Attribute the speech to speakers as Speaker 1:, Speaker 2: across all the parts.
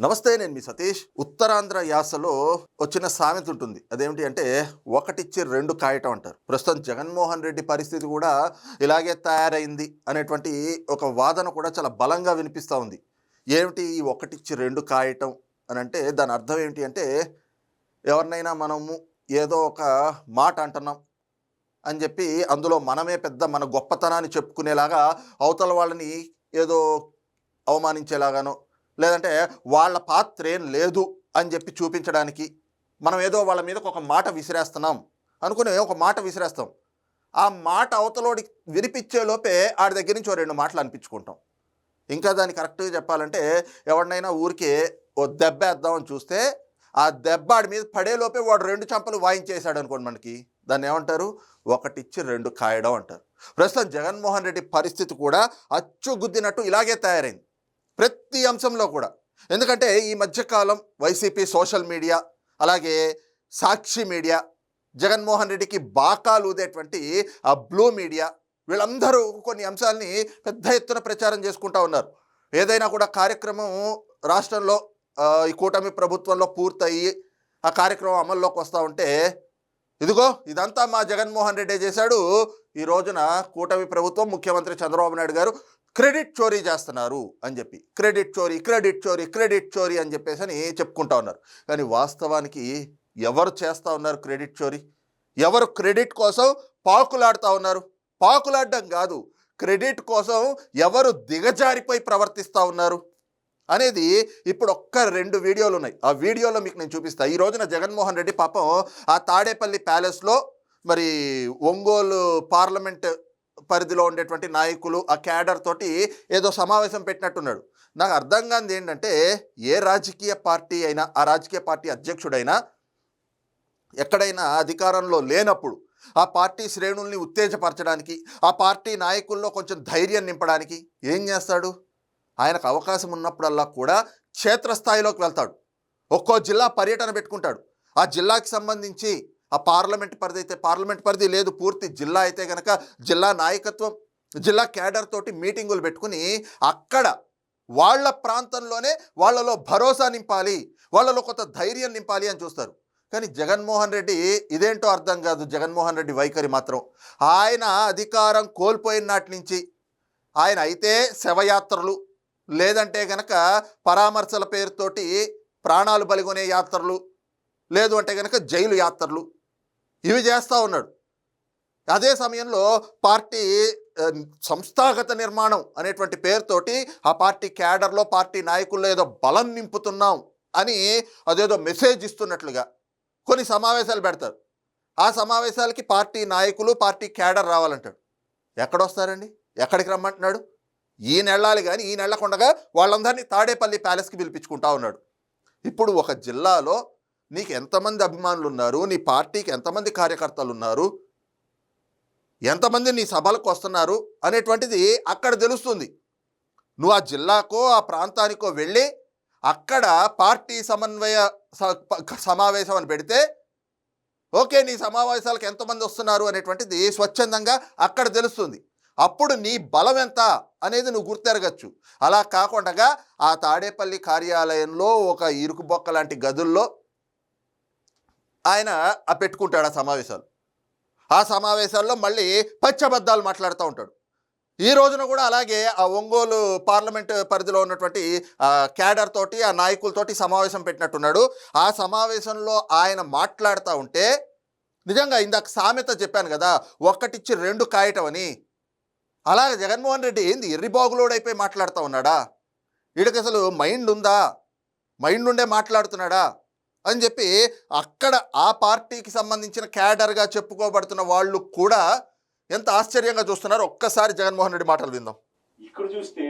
Speaker 1: నమస్తే, నేను మీ సతీష్. ఉత్తరాంధ్ర యాసలో వచ్చిన సామెత ఉంటుంది. అదేమిటి అంటే ఒకటిచ్చి రెండు కాయటం అంటారు. ప్రస్తుతం జగన్మోహన్ రెడ్డి పరిస్థితి కూడా ఇలాగే తయారైంది అనేటువంటి ఒక వాదన కూడా చాలా బలంగా వినిపిస్తూ ఉంది. ఏమిటి ఈ ఒకటిచ్చి రెండు కాయటం అని అంటే దాని అర్థం ఏమిటి అంటే, ఎవరినైనా మనము ఏదో ఒక మాట అంటున్నాం అని చెప్పి అందులో మనమే పెద్ద మన గొప్పతనాన్ని చెప్పుకునేలాగా అవతల వాళ్ళని ఏదో అవమానించేలాగానో, లేదంటే వాళ్ళ పాత్ర ఏం లేదు అని చెప్పి చూపించడానికి మనం ఏదో వాళ్ళ మీదకి ఒక మాట విసిరేస్తున్నాం అనుకుని ఒక మాట విసిరేస్తాం. ఆ మాట అవతలోడి వినిపించే లోపే ఆడి దగ్గర నుంచి ఓ రెండు మాటలు అనిపించుకుంటాం. ఇంకా దాన్ని కరెక్ట్గా చెప్పాలంటే, ఎవరినైనా ఊరికే ఓ దెబ్బ వేద్దామని చూస్తే ఆ దెబ్బ ఆడి మీద పడేలోపే వాడు రెండు చంపలు వాయించేశాడు అనుకోండి, మనకి దాన్ని ఏమంటారు? ఒకటిచ్చి రెండు కాయడం అంటారు. ప్రస్తుతం జగన్మోహన్ రెడ్డి పరిస్థితి కూడా అచ్చుగుద్దినట్టు ఇలాగే తయారైంది ప్రతి అంశంలో కూడా. ఎందుకంటే ఈ మధ్యకాలం వైసీపీ సోషల్ మీడియా, అలాగే సాక్షి మీడియా, జగన్మోహన్ రెడ్డికి బాకాలు ఊదేటువంటి ఆ బ్లూ మీడియా, వీళ్ళందరూ కొన్ని అంశాలని పెద్ద ఎత్తున ప్రచారం చేసుకుంటూ ఉన్నారు. ఏదైనా కూడా కార్యక్రమం రాష్ట్రంలో ఈ కూటమి ప్రభుత్వంలో పూర్తయి ఆ కార్యక్రమం అమల్లోకి వస్తూ ఉంటే, ఇదిగో ఇదంతా మా జగన్మోహన్ రెడ్డి చేశాడు, ఈ రోజున కూటమి ప్రభుత్వం ముఖ్యమంత్రి చంద్రబాబు నాయుడు గారు క్రెడిట్ చోరీ చేస్తున్నారు అని చెప్పి క్రెడిట్ చోరీ అని చెప్పేసి అని చెప్పుకుంటా ఉన్నారు. కానీ వాస్తవానికి ఎవరు చేస్తూ ఉన్నారు క్రెడిట్ చోరీ? ఎవరు క్రెడిట్ కోసం పాకులాడుతూ ఉన్నారు? పాకులాడడం కాదు, క్రెడిట్ కోసం ఎవరు దిగజారిపోయి ప్రవర్తిస్తూ ఉన్నారు అనేది ఇప్పుడు ఒక్క రెండు వీడియోలు ఉన్నాయి. ఆ వీడియోలో మీకు నేను చూపిస్తాను. ఈ రోజున జగన్మోహన్ రెడ్డి పాపం ఆ తాడేపల్లి ప్యాలెస్లో మరి ఒంగోలు పార్లమెంట్ పరిధిలో ఉండేటువంటి నాయకులు ఆ క్యాడర్ తోటి ఏదో సమావేశం పెట్టినట్టున్నాడు. నాకు అర్థం కానిది ఏంటంటే, ఏ రాజకీయ పార్టీ అయినా, ఆ రాజకీయ పార్టీ అధ్యక్షుడైనా ఎక్కడైనా అధికారంలో లేనప్పుడు ఆ పార్టీ శ్రేణుల్ని ఉత్తేజపరచడానికి, ఆ పార్టీ నాయకుల్లో కొంచెం ధైర్యం నింపడానికి ఏం చేస్తాడు? ఆయనకు అవకాశం ఉన్నప్పుడల్లా కూడా క్షేత్రస్థాయిలోకి వెళ్తాడు. ఒక్కో జిల్లా పర్యటన పెట్టుకుంటాడు. ఆ జిల్లాకి సంబంధించి ఆ పార్లమెంట్ పరిధి అయితే పార్లమెంట్ పరిధి లేదు, పూర్తి జిల్లా అయితే కనుక జిల్లా నాయకత్వం, జిల్లా క్యాడర్ తోటి మీటింగులు పెట్టుకుని అక్కడ వాళ్ళ ప్రాంతంలోనే వాళ్ళలో భరోసా నింపాలి, వాళ్ళలో కొంత ధైర్యం నింపాలి అని చూస్తారు. కానీ జగన్మోహన్ రెడ్డి ఇదేంటో అర్థం కాదు. జగన్మోహన్ రెడ్డి వైఖరి మాత్రం, ఆయన అధికారం కోల్పోయిన నాటి నుంచి ఆయన అయితే శవయాత్రలు, లేదంటే గనక పరామర్శల పేరుతోటి ప్రాణాలు బలిగొనే యాత్రలు, లేదు అంటే కనుక జైలు యాత్రలు, ఇవి చేస్తూ ఉన్నాడు. అదే సమయంలో పార్టీ సంస్థాగత నిర్మాణం అనేటువంటి పేరుతోటి ఆ పార్టీ క్యాడర్లో, పార్టీ నాయకుల్లో ఏదో బలం నింపుతున్నాం అని అదేదో మెసేజ్ ఇస్తున్నట్లుగా కొన్ని సమావేశాలు పెడతారు. ఆ సమావేశాలకి పార్టీ నాయకులు, పార్టీ క్యాడర్ రావాలంటాడు. ఎక్కడొస్తారండి? ఎక్కడికి రమ్మంటున్నాడు? ఈయన వెళ్ళాలి, కానీ ఈయన వెళ్ళకుండగా వాళ్ళందరినీ తాడేపల్లి ప్యాలెస్కి పిలిపించుకుంటా ఉన్నాడు. ఇప్పుడు ఒక జిల్లాలో నీకు ఎంతమంది అభిమానులు ఉన్నారు, నీ పార్టీకి ఎంతమంది కార్యకర్తలు ఉన్నారు, ఎంతమంది నీ సభలకు వస్తున్నారు అనేటువంటిది అక్కడ తెలుస్తుంది. నువ్వు ఆ జిల్లాకో ఆ ప్రాంతానికో వెళ్ళి అక్కడ పార్టీ సమన్వయ సమావేశం అని పెడితే, ఓకే, నీ సమావేశాలకు ఎంతమంది వస్తున్నారు అనేటువంటిది స్వచ్ఛందంగా అక్కడ తెలుస్తుంది. అప్పుడు నీ బలం ఎంత అనేది నువ్వు గుర్తెరగచ్చు. అలా కాకుండా ఆ తాడేపల్లి కార్యాలయంలో ఒక ఇరుకు బొక్క లాంటి గదుల్లో ఆయన పెట్టుకుంటాడు ఆ సమావేశాలు. ఆ సమావేశాల్లో మళ్ళీ పచ్చబద్దాలు మాట్లాడుతూ ఉంటాడు. ఈ రోజున కూడా అలాగే ఆ ఒంగోలు పార్లమెంట్ పరిధిలో ఉన్నటువంటి క్యాడర్ తోటి, ఆ నాయకులతోటి సమావేశం పెట్టినట్టున్నాడు. ఆ సమావేశంలో ఆయన మాట్లాడుతూ ఉంటే నిజంగా ఇందాక సామెత చెప్పాను కదా, ఒక్కటిచ్చి రెండు కాయటం అని. అలాగే జగన్మోహన్ రెడ్డి ఏంది ఎర్రిబాగులోడైపోయి మాట్లాడుతూ ఉన్నాడా? వీడికి అసలు మైండ్ ఉందా? మైండ్ ఉండే మాట్లాడుతున్నాడా అని చెప్పి అక్కడ ఆ పార్టీకి సంబంధించిన క్యాడర్గా చెప్పుకోబడుతున్న వాళ్ళు కూడా ఎంత ఆశ్చర్యంగా చూస్తున్నారు. ఒక్కసారి జగన్మోహన్ రెడ్డి మాటలు విందాం.
Speaker 2: ఇక్కడ చూస్తే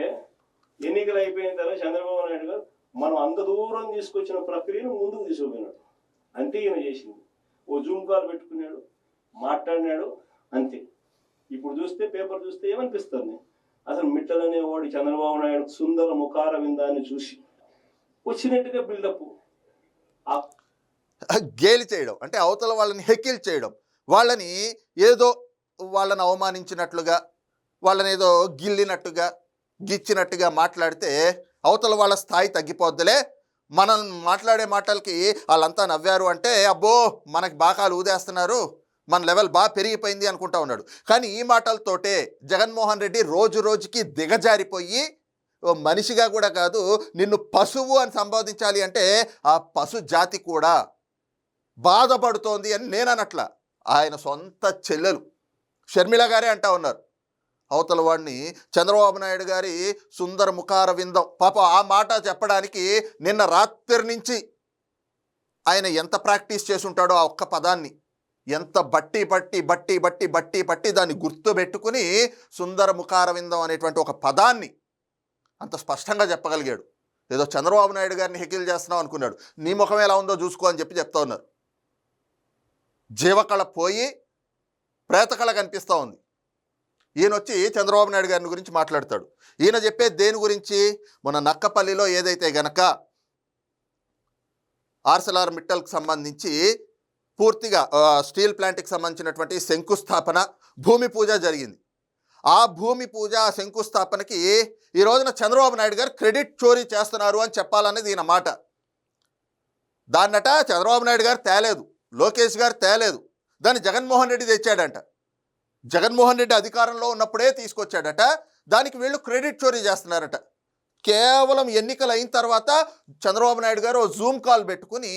Speaker 2: ఎన్నికలు అయిపోయిన తర్వాత చంద్రబాబు నాయుడు గారు మనం అంత దూరం తీసుకొచ్చిన ప్రక్రియను ముందుకు తీసుకుపోయినాడు. అంతే ఈయన చేసింది. ఓ జూమ్ కాల్ పెట్టుకున్నాడు, మాట్లాడినాడు, అంతే. ఇప్పుడు చూస్తే పేపర్ చూస్తే ఏమనిపిస్తుంది? అసలు మిట్టలనేవాడు చంద్రబాబు నాయుడు సుందర ముఖార విందాన్ని చూసి వచ్చినట్టుగా బిల్డప్,
Speaker 1: గేలి చేయడం, అంటే అవతల వాళ్ళని హెకిల్ చేయడం, వాళ్ళని ఏదో వాళ్ళని అవమానించినట్లుగా, వాళ్ళని ఏదో గిల్లినట్టుగా, గిచ్చినట్టుగా మాట్లాడితే అవతల వాళ్ళ స్థాయి తగ్గిపోద్దులే, మనం మాట్లాడే మాటలకి వాళ్ళంతా నవ్వారు అంటే అబ్బో మనకి బాకాలు ఊదేస్తున్నారు, మన లెవెల్ బాగా పెరిగిపోయింది అనుకుంటా ఉన్నాడు. కానీ ఈ మాటలతోటే జగన్మోహన్ రెడ్డి రోజు రోజుకి దిగజారిపోయి ఓ మనిషిగా కూడా కాదు, నిన్ను పశువు అని సంబోధించాలి అంటే ఆ పశు జాతి కూడా బాధపడుతోంది అని నేను అనట్లా. ఆయన సొంత చెల్లెలు షర్మిల గారే అంటా ఉన్నారు. అవతల వాడిని చంద్రబాబు నాయుడు గారి సుందర ముఖార విందం పాప ఆ మాట చెప్పడానికి నిన్న రాత్రి నుంచి ఆయన ఎంత ప్రాక్టీస్ చేసి ఉంటాడో ఆ ఒక్క పదాన్ని, ఎంత బట్టి బట్టి బట్టి బట్టి బట్టి బట్టి దాన్ని గుర్తు పెట్టుకుని సుందర ముఖార విందం అనేటువంటి ఒక పదాన్ని అంత స్పష్టంగా చెప్పగలిగాడు. ఏదో చంద్రబాబు నాయుడు గారిని హెకిల్ చేస్తున్నావు అనుకున్నాడు. నీ ముఖం ఎలా ఉందో చూసుకో అని చెప్తా ఉన్నారు. జీవకళ పోయి ప్రేతకళ కనిపిస్తూ ఉంది. ఈయన వచ్చి చంద్రబాబు నాయుడు గారిని గురించి మాట్లాడతాడు. ఈయన చెప్పేది దేని గురించి? మన నక్కపల్లిలో ఏదైతే గనక ఆర్సెలర్ మిట్టల్కి సంబంధించి పూర్తిగా స్టీల్ ప్లాంట్కి సంబంధించినటువంటి శంకుస్థాపన భూమి పూజ జరిగింది. ఆ భూమి పూజ శంకుస్థాపనకి ఈ రోజున చంద్రబాబు నాయుడు గారు క్రెడిట్ చోరీ చేస్తున్నారు అని చెప్పాలనేది ఈయన మాట. దాన్నట చంద్రబాబు నాయుడు గారు తేలేదు, లోకేష్ గారు తేలేదు, దాన్ని జగన్మోహన్ రెడ్డి తెచ్చాడంట. జగన్మోహన్ రెడ్డి అధికారంలో ఉన్నప్పుడే తీసుకొచ్చాడట. దానికి వీళ్ళు క్రెడిట్ చోరీ చేస్తున్నారట. కేవలం ఎన్నికలు అయిన తర్వాత చంద్రబాబు నాయుడు గారు జూమ్ కాల్ పెట్టుకుని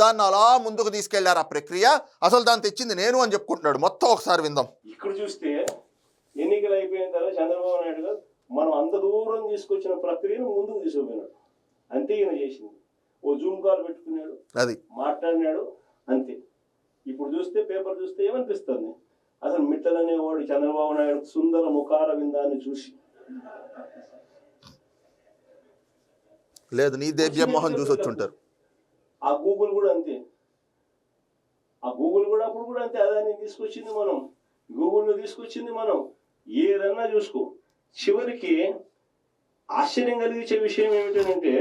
Speaker 1: దాన్ని అలా ముందుకు తీసుకెళ్లారు ఆ ప్రక్రియ. అసలు దాన్ని తెచ్చింది నేను అని చెప్పుకుంటున్నాడు. మొత్తం ఒకసారి విందాం.
Speaker 2: ఇక్కడ చూస్తే ఎన్నికలు అయిపోయిన తర్వాత చంద్రబాబు నాయుడు గారు మనం అంత దూరం తీసుకొచ్చిన ప్రక్రియను ముందుకు తీసుకుపోయినాడు. అంతే ఈయన చేసింది. ఓ జూమ్ కాల్ పెట్టుకున్నాడు,
Speaker 1: అది
Speaker 2: మాట్లాడినాడు, అంతే. ఇప్పుడు చూస్తే పేపర్ చూస్తే ఏమనిపిస్తుంది? అసలు మిట్టల్ అనేవాడు చంద్రబాబు నాయుడు సుందర ముఖార విందాన్ని చూసి
Speaker 1: లేదు, నీ దేవ్యం మోహన్ చూసి వచ్చి ఉంటారు.
Speaker 2: ఆ గూగుల్ కూడా అంతే. ఆ గూగుల్ కూడా అప్పుడు కూడా అంతే. అదాన్ని తీసుకొచ్చింది మనం, గూగుల్ను తీసుకొచ్చింది మనం. ఏదన్నా చూసుకో. చివరికి ఆశ్చర్యం కలిగించే విషయం ఏమిటంటే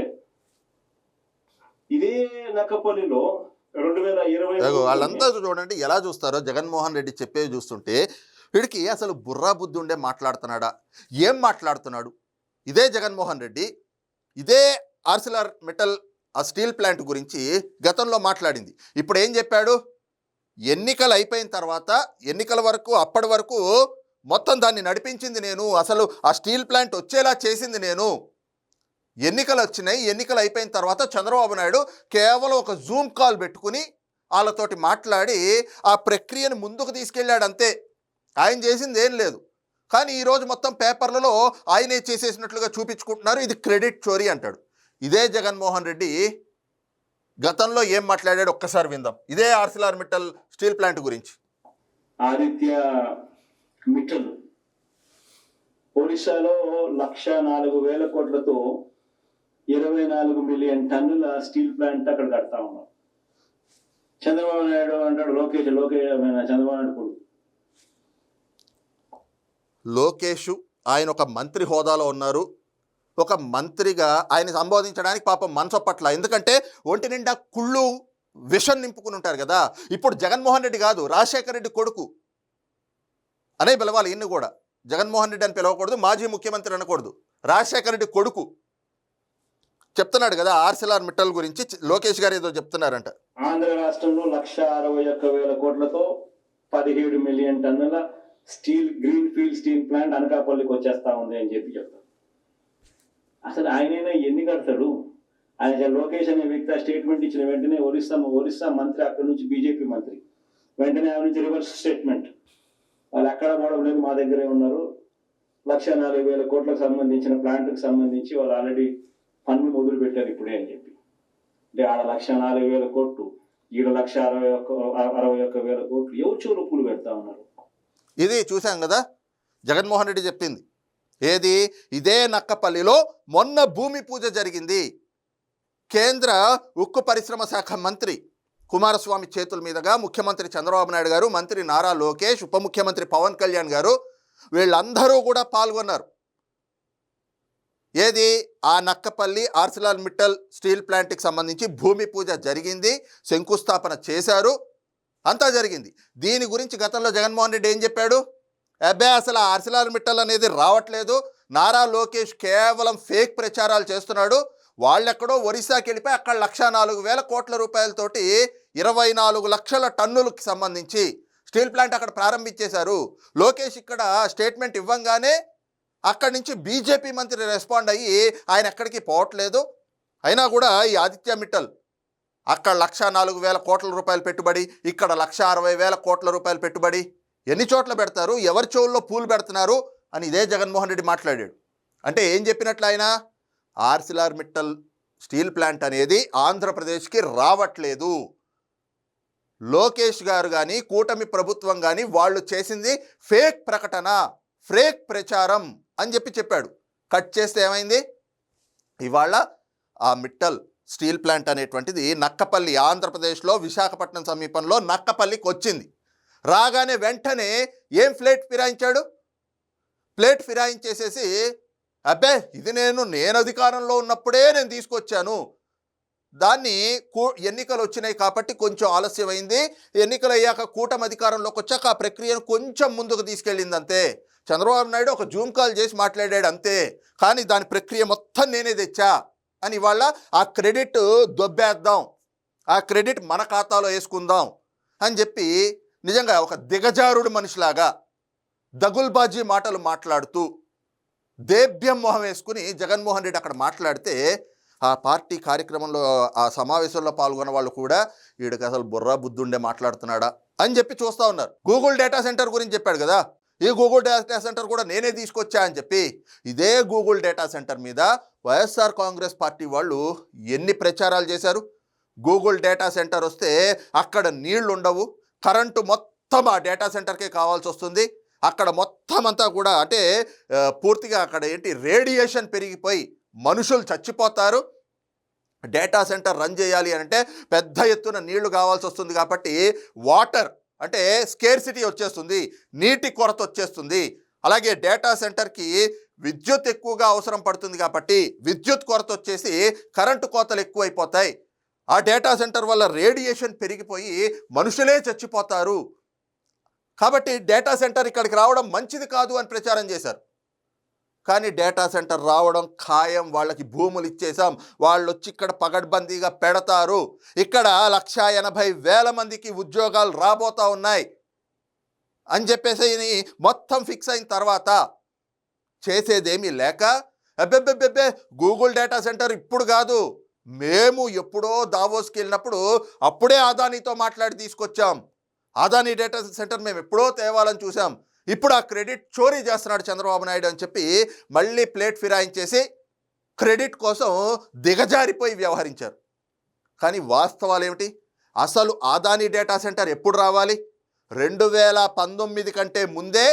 Speaker 2: ఇదే నక్కపల్లిలో 2020
Speaker 1: వాళ్ళంతా చూడండి ఎలా చూస్తారో. జగన్మోహన్ రెడ్డి చెప్పేవి చూస్తుంటే వీడికి అసలు బుర్రా బుద్ధి ఉండే మాట్లాడుతున్నాడా? ఏం మాట్లాడుతున్నాడు? ఇదే జగన్మోహన్ రెడ్డి ఇదే ఆర్సెలర్ మిట్టల్ ఆ స్టీల్ ప్లాంట్ గురించి గతంలో మాట్లాడింది. ఇప్పుడు ఏం చెప్పాడు? ఎన్నికలు అయిపోయిన తర్వాత ఎన్నికల వరకు అప్పటి వరకు మొత్తం దాన్ని నడిపించింది నేను, అసలు ఆ స్టీల్ ప్లాంట్ వచ్చేలా చేసింది నేను. ఎన్నికలు వచ్చినాయి, ఎన్నికలు అయిపోయిన తర్వాత చంద్రబాబు నాయుడు కేవలం ఒక జూమ్ కాల్ పెట్టుకుని వాళ్ళతోటి మాట్లాడి ఆ ప్రక్రియను ముందుకు తీసుకెళ్ళాడు అంతే. ఆయన చేసింది ఏం లేదు. కానీ ఈరోజు మొత్తం పేపర్లలో ఆయనే చేసేసినట్లుగా చూపించుకుంటున్నారు. ఇది క్రెడిట్ చోరీ అంటాడు. ఇదే జగన్మోహన్ రెడ్డి గతంలో ఏం మాట్లాడాడు ఒక్కసారి విందాం. ఇదే ఆర్సెలర్ మిట్టల్ స్టీల్ ప్లాంట్ గురించి.
Speaker 2: ఆదిత్య మిట్టల్ ఒడిశాలో 1,04,000 కోట్లతో 24 మిలియన్ టన్నుల స్టీల్ ప్లాంట్ అక్కడ కడతా ఉన్నారు. చంద్రబాబు నాయుడు అంటాడు లోకేష్ చంద్రబాబు నాయుడు కొడుకు
Speaker 1: లోకేష్ ఆయన ఒక మంత్రి హోదాలో ఉన్నారు. ఒక మంత్రిగా ఆయన సంబోధించడానికి పాపం మనసు పట్ల, ఎందుకంటే ఒంటి నిండా కుళ్ళు విషం నింపుకుని ఉంటారు కదా. ఇప్పుడు జగన్మోహన్ రెడ్డి కాదు, రాజశేఖర రెడ్డి కొడుకు అనే పిలవాలి. ఇన్ని కూడా జగన్మోహన్ రెడ్డి అని పిలవకూడదు, మాజీ ముఖ్యమంత్రి అనకూడదు, రాజశేఖర రెడ్డి కొడుకు చెప్తున్నాడు కదా ఆర్సెలర్ మిట్టల్ గురించి. లోకేష్ గారు ఏదో చెప్తున్నారంట. ఆంధ్ర రాష్ట్రంలో
Speaker 2: 1,61,000 కోట్లతో 17 మిలియన్ టన్నుల steel greenfield steel plant అనకాపల్లికి వచ్చేస్తా ఉంది అని చెప్తారు. అసలు ఆయనైనా ఎన్ని కడతాడు? ఆయన లోకేష్ అనే వ్యక్తి స్టేట్మెంట్ ఇచ్చిన వెంటనే ఒరిస్సా మంత్రి, అక్కడి నుంచి బీజేపీ మంత్రి, వెంటనే ఆయన నుంచి రివర్స్ స్టేట్మెంట్. వాళ్ళు ఎక్కడ పోవడం లేదు, మా దగ్గరే ఉన్నారు. 1,04,000 కోట్లకు సంబంధించిన ప్లాంట్కి సంబంధించి వాళ్ళు ఆల్రెడీ పన్ను మొదలు పెట్టారు ఇప్పుడే అని చెప్పి. అంటే ఆడ 1,04,000 కోట్లు, ఈడ 1,61,000 కోట్లు. ఎవరు చెవులు పూలు పెడతా ఉన్నారు?
Speaker 1: ఇది చూసాం కదా జగన్మోహన్ రెడ్డి చెప్పింది. ఏది? ఇదే నక్కపల్లిలో మొన్న భూమి పూజ జరిగింది. కేంద్ర ఉక్కు పరిశ్రమ శాఖ మంత్రి కుమారస్వామి చేతుల మీదుగా ముఖ్యమంత్రి చంద్రబాబు నాయుడు గారు, మంత్రి నారా లోకేష్, ఉప ముఖ్యమంత్రి పవన్ కళ్యాణ్ గారు వీళ్ళందరూ కూడా పాల్గొన్నారు. ఏది? ఆ నక్కపల్లి ఆర్సెలర్ మిట్టల్ స్టీల్ ప్లాంట్కి సంబంధించి భూమి పూజ జరిగింది, శంకుస్థాపన చేశారు, అంతా జరిగింది. దీని గురించి గతంలో జగన్మోహన్ రెడ్డి ఏం చెప్పాడు? అబ్బే అసలు ఆర్సెలర్ మిట్టల్ అనేది రావట్లేదు, నారా లోకేష్ కేవలం ఫేక్ ప్రచారాలు చేస్తున్నాడు, వాళ్ళెక్కడో ఒరిస్సాకి వెళ్ళిపోయి అక్కడ 1,04,000 కోట్ల రూపాయలతోటి 24 లక్షల టన్నులకు సంబంధించి స్టీల్ ప్లాంట్ అక్కడ ప్రారంభించేశారు. లోకేష్ ఇక్కడ స్టేట్మెంట్ ఇవ్వంగానే అక్కడి నుంచి బీజేపీ మంత్రి రెస్పాండ్ అయ్యి ఆయన ఎక్కడికి పోవట్లేదు, అయినా కూడా ఈ ఆదిత్య మిట్టల్ అక్కడ 1,04,000 కోట్ల రూపాయలు పెట్టుబడి, ఇక్కడ 1,60,000 కోట్ల రూపాయలు పెట్టుబడి, ఎన్ని చోట్ల పెడతారు, ఎవరి చెవుల్లో పూలు పెడుతున్నారు అని ఇదే జగన్మోహన్ రెడ్డి మాట్లాడాడు. అంటే ఏం చెప్పినట్లు ఆయన, ఆర్సిలార్ మిట్టల్ స్టీల్ ప్లాంట్ అనేది ఆంధ్రప్రదేశ్కి రావట్లేదు. లోకేష్ గారు కానీ కూటమి ప్రభుత్వం కానీ వాళ్ళు చేసింది ఫేక్ ప్రకటన, ఫేక్ ప్రచారం అని చెప్పాడు. కట్ చేస్తే ఏమైంది, ఇవాళ ఆ మిట్టల్ స్టీల్ ప్లాంట్ అనేటువంటిది నక్కపల్లి, ఆంధ్రప్రదేశ్లో విశాఖపట్నం సమీపంలో నక్కపల్లికి వచ్చింది. రాగానే వెంటనే ఏం ప్లేట్ ఫిరాయించాడు, ప్లేట్ ఫిరాయించేసేసి అబ్బే ఇది నేను అధికారంలో ఉన్నప్పుడే నేను తీసుకొచ్చాను, దాన్ని ఎన్నికలు వచ్చినాయి కాబట్టి కొంచెం ఆలస్యమైంది, ఎన్నికలు అయ్యాక కూటమి అధికారంలోకి వచ్చాక ఆ ప్రక్రియను కొంచెం ముందుకు తీసుకెళ్ళింది అంతే. చంద్రబాబు నాయుడు ఒక జూమ్ కాల్ చేసి మాట్లాడాడు అంతే, కానీ దాని ప్రక్రియ మొత్తం నేనే తెచ్చా అని ఇవాళ ఆ క్రెడిట్ దొబ్బేద్దాం, ఆ క్రెడిట్ మన ఖాతాలో వేసుకుందాం అని చెప్పి నిజంగా ఒక దిగజారుడు మనిషిలాగా దగుల్బాజీ మాటలు మాట్లాడుతూ దేభ్యం మొహం వేసుకుని జగన్మోహన్ రెడ్డి అక్కడ మాట్లాడితే ఆ పార్టీ కార్యక్రమంలో ఆ సమావేశంలో పాల్గొన్న వాళ్ళు కూడా వీడికి అసలు బుర్రా బుద్ధుండే మాట్లాడుతున్నాడా అని చెప్పి చూస్తూ ఉన్నారు. గూగుల్ డేటా సెంటర్ గురించి చెప్పాడు కదా, ఈ గూగుల్ డేటా సెంటర్ కూడా నేనే తీసుకొచ్చా అని చెప్పి ఇదే గూగుల్ డేటా సెంటర్ మీద వైఎస్ఆర్ కాంగ్రెస్ పార్టీ వాళ్ళు ఎన్ని ప్రచారాలు చేశారు. గూగుల్ డేటా సెంటర్ వస్తే అక్కడ నీళ్లు ఉండవు, కరెంటు మొత్తం ఆ డేటా సెంటర్కే కావాల్సి వస్తుంది, అక్కడ మొత్తం అంతా కూడా అంటే పూర్తిగా అక్కడ రేడియేషన్ పెరిగిపోయి మనుషులు చచ్చిపోతారు, డేటా సెంటర్ రన్ చేయాలి అంటే పెద్ద ఎత్తున నీళ్లు కావాల్సి వస్తుంది, కాబట్టి వాటర్ అంటే స్కేర్సిటీ వచ్చేస్తుంది, నీటి కొరత వచ్చేస్తుంది, అలాగే డేటా సెంటర్కి విద్యుత్ ఎక్కువగా అవసరం పడుతుంది కాబట్టి విద్యుత్ కొరత వచ్చేసి కరెంటు కోతలు ఎక్కువైపోతాయి, ఆ డేటా సెంటర్ వల్ల రేడియేషన్ పెరిగిపోయి మనుషులే చచ్చిపోతారు, కాబట్టి డేటా సెంటర్ ఇక్కడికి రావడం మంచిది కాదు అని ప్రచారం చేశారు. కానీ డేటా సెంటర్ రావడం ఖాయం, వాళ్ళకి భూములు ఇచ్చేసాం, వాళ్ళు వచ్చి ఇక్కడ పగడ్బందీగా పెడతారు, ఇక్కడ 1,80,000 మందికి ఉద్యోగాలు రాబోతా ఉన్నాయి అని చెప్పేసి మొత్తం ఫిక్స్ అయిన తర్వాత చేసేదేమీ లేక అబ్బెబ్బెబ్బెబ్బే గూగుల్ డేటా సెంటర్ ఇప్పుడు కాదు, మేము ఎప్పుడో దావోస్కి వెళ్ళినప్పుడు అప్పుడే అదానీతో మాట్లాడి తీసుకొచ్చాం, అదానీ డేటా సెంటర్ మేము ఎప్పుడో తేవాలని చూసాం, ఇప్పుడు ఆ క్రెడిట్ చోరీ చేస్తున్నాడు చంద్రబాబు నాయుడు అని చెప్పి మళ్ళీ ప్లేట్ ఫిరాయించేసి క్రెడిట్ కోసం దిగజారిపోయి వ్యవహరించారు. కానీ వాస్తవాలు ఏమిటి, అసలు అదానీ డేటా సెంటర్ ఎప్పుడు రావాలి, 2019 కంటే ముందే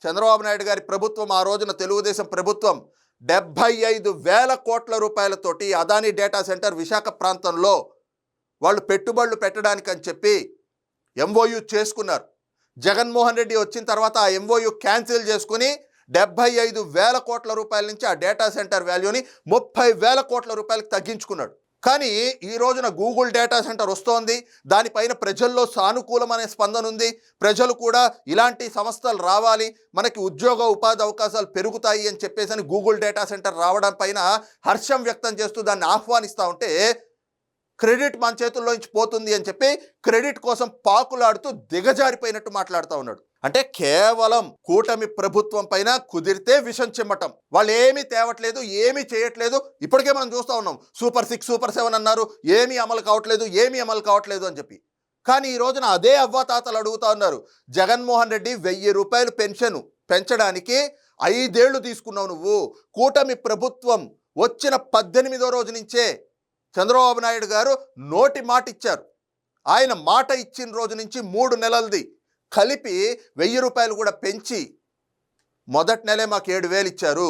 Speaker 1: చంద్రబాబు నాయుడు గారి ప్రభుత్వం, ఆ రోజున తెలుగుదేశం ప్రభుత్వం 75,000 కోట్ల రూపాయలతోటి అదానీ డేటా సెంటర్ విశాఖ ప్రాంతంలో వాళ్ళు పెట్టుబడులు పెట్టడానికి అని చెప్పి ఎంఓయూ చేసుకున్నారు. జగన్మోహన్ రెడ్డి వచ్చిన తర్వాత ఆ ఎంఓయూ క్యాన్సిల్ చేసుకుని 75,000 కోట్ల రూపాయల నుంచి ఆ డేటా సెంటర్ వాల్యూని 30,000 కోట్ల రూపాయలకు తగ్గించుకున్నాడు. కానీ ఈ రోజున గూగుల్ డేటా సెంటర్ వస్తోంది, దానిపైన ప్రజల్లో సానుకూలమైన స్పందన ఉంది, ప్రజలు కూడా ఇలాంటి సంస్థలు రావాలి, మనకి ఉద్యోగ ఉపాధి అవకాశాలు పెరుగుతాయి అని చెప్పేసి గూగుల్ డేటా సెంటర్ రావడం పైన హర్షం వ్యక్తం చేస్తూ దాన్ని ఆహ్వానిస్తూ ఉంటే క్రెడిట్ మన చేతుల్లోంచి పోతుంది అని చెప్పి క్రెడిట్ కోసం పాకులాడుతూ దిగజారిపోయినట్టు మాట్లాడుతూ ఉన్నాడు. అంటే కేవలం కూటమి ప్రభుత్వం పైన కుదిరితే విషం చిమ్మటం, వాళ్ళు ఏమీ తేవట్లేదు, ఏమీ చేయట్లేదు. ఇప్పటికే మనం చూస్తూ ఉన్నాం, Super 6 Super 7 అన్నారు, ఏమీ అమలు కావట్లేదు అని చెప్పి. కానీ ఈ రోజున అదే అవ్వాతాతలు అడుగుతా ఉన్నారు, జగన్మోహన్ రెడ్డి 1,000 రూపాయలు పెన్షన్ పెంచడానికి 5 ఏళ్లు తీసుకున్నావు నువ్వు, కూటమి ప్రభుత్వం వచ్చిన 18వ రోజు నుంచే చంద్రబాబు నాయుడు గారు నోటి మాట ఇచ్చారు, ఆయన మాట ఇచ్చిన రోజు నుంచి 3 నెలలది కలిపి 1,000 రూపాయలు కూడా పెంచి మొదటి నెలే మాకు 7,000 ఇచ్చారు.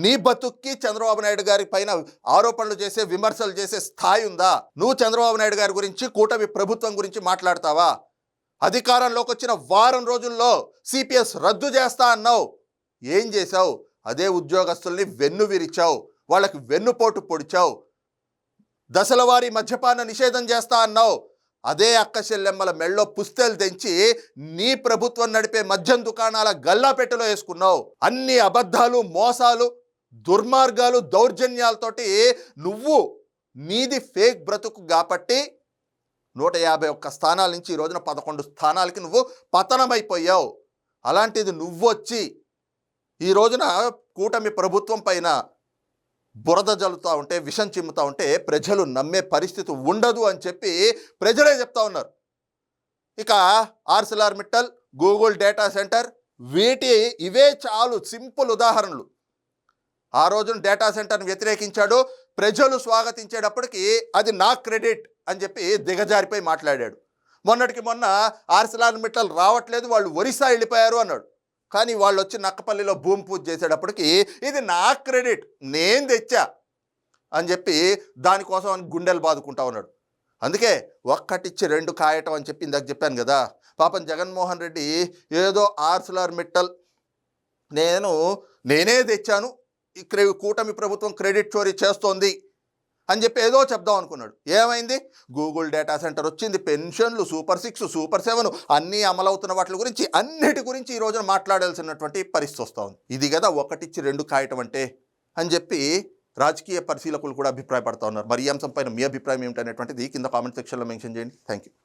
Speaker 1: నీ బతుక్కి చంద్రబాబు నాయుడు గారి పైన ఆరోపణలు చేసే, విమర్శలు చేసే స్థాయి ఉందా? నువ్వు చంద్రబాబు నాయుడు గారి గురించి, కూటమి ప్రభుత్వం గురించి మాట్లాడతావా? అధికారంలోకి వచ్చిన వారం రోజుల్లో సిపిఎస్ రద్దు చేస్తా అన్నావు, ఏం చేశావు? అదే ఉద్యోగస్తుల్ని వెన్ను విరిచావు, వాళ్ళకి వెన్నుపోటు పొడిచావు. దశలవారీ మద్యపాన నిషేధం చేస్తా అన్నావు, అదే అక్క చెల్లెమ్మల మెళ్ళో పుస్తెలు తెంచి నీ ప్రభుత్వం నడిపే మద్యం దుకాణాల గల్లాపెట్టెలో వేసుకున్నావు. అన్ని అబద్ధాలు, మోసాలు, దుర్మార్గాలు దౌర్జన్యాలతోటి నువ్వు నీది ఫేక్ బ్రతుకు కాబట్టి 151 స్థానాల నుంచి ఈ రోజున 11 స్థానాలకి నువ్వు పతనమైపోయావు. అలాంటిది నువ్వొచ్చి ఈ రోజున కూటమి ప్రభుత్వం పైన బురద జల్లుతూ ఉంటే, విషం చిమ్ముతూ ఉంటే ప్రజలు నమ్మే పరిస్థితి ఉండదు అని చెప్పి ప్రజలే చెప్తా ఉన్నారు. ఇక Arcelor Mittal, Google data centre, ఇవే చాలు సింపుల్ ఉదాహరణలు. ఆ రోజున డేటా సెంటర్ని వ్యతిరేకించాడు, ప్రజలు స్వాగతించేటప్పటికి అది నా క్రెడిట్ అని చెప్పి దిగజారిపోయి మాట్లాడాడు. మొన్నటికి మొన్న ఆర్సిలార్ మిట్టల్ రావట్లేదు, వాళ్ళు ఒరిస్సా వెళ్ళిపోయారు అన్నాడు. కానీ వాళ్ళు వచ్చి నక్కపల్లిలో భూమి పూజ చేసేటప్పటికి ఇది నా క్రెడిట్, నేను తెచ్చా అని చెప్పి దానికోసం అని గుండెలు బాదుకుంటా ఉన్నాడు. అందుకే ఒక్కటిచ్చి రెండు కాయటం అని చెప్పి ఇందాక చెప్పాను కదా. పాపం జగన్మోహన్ రెడ్డి ఏదో ఆర్సిలార్ మిట్టల్ నేనే తెచ్చాను, ఈ కూటమి ప్రభుత్వం క్రెడిట్ చోరీ చేస్తోంది అని చెప్పి ఏదో చెప్దాం అనుకున్నాడు. ఏమైంది? గూగుల్ డేటా సెంటర్ వచ్చింది, పెన్షన్లు, సూపర్ 6, సూపర్ 7 అన్నీ అమలవుతున్న వాటి గురించి అన్నిటి గురించి ఈ రోజున మాట్లాడాల్సినటువంటి పరిస్థితి వస్తూ ఉంది. ఇది కదా ఒకటిచ్చి రెండు కాయటం అంటే అని చెప్పి రాజకీయ పరిశీలకులు కూడా అభిప్రాయపడతా ఉన్నారు. మరి ఈ అంశం పైన మీ అభిప్రాయం ఏమిటనేటువంటిది కింద కామెంట్ సెక్షన్లో మెన్షన్ చేయండి. Thank you.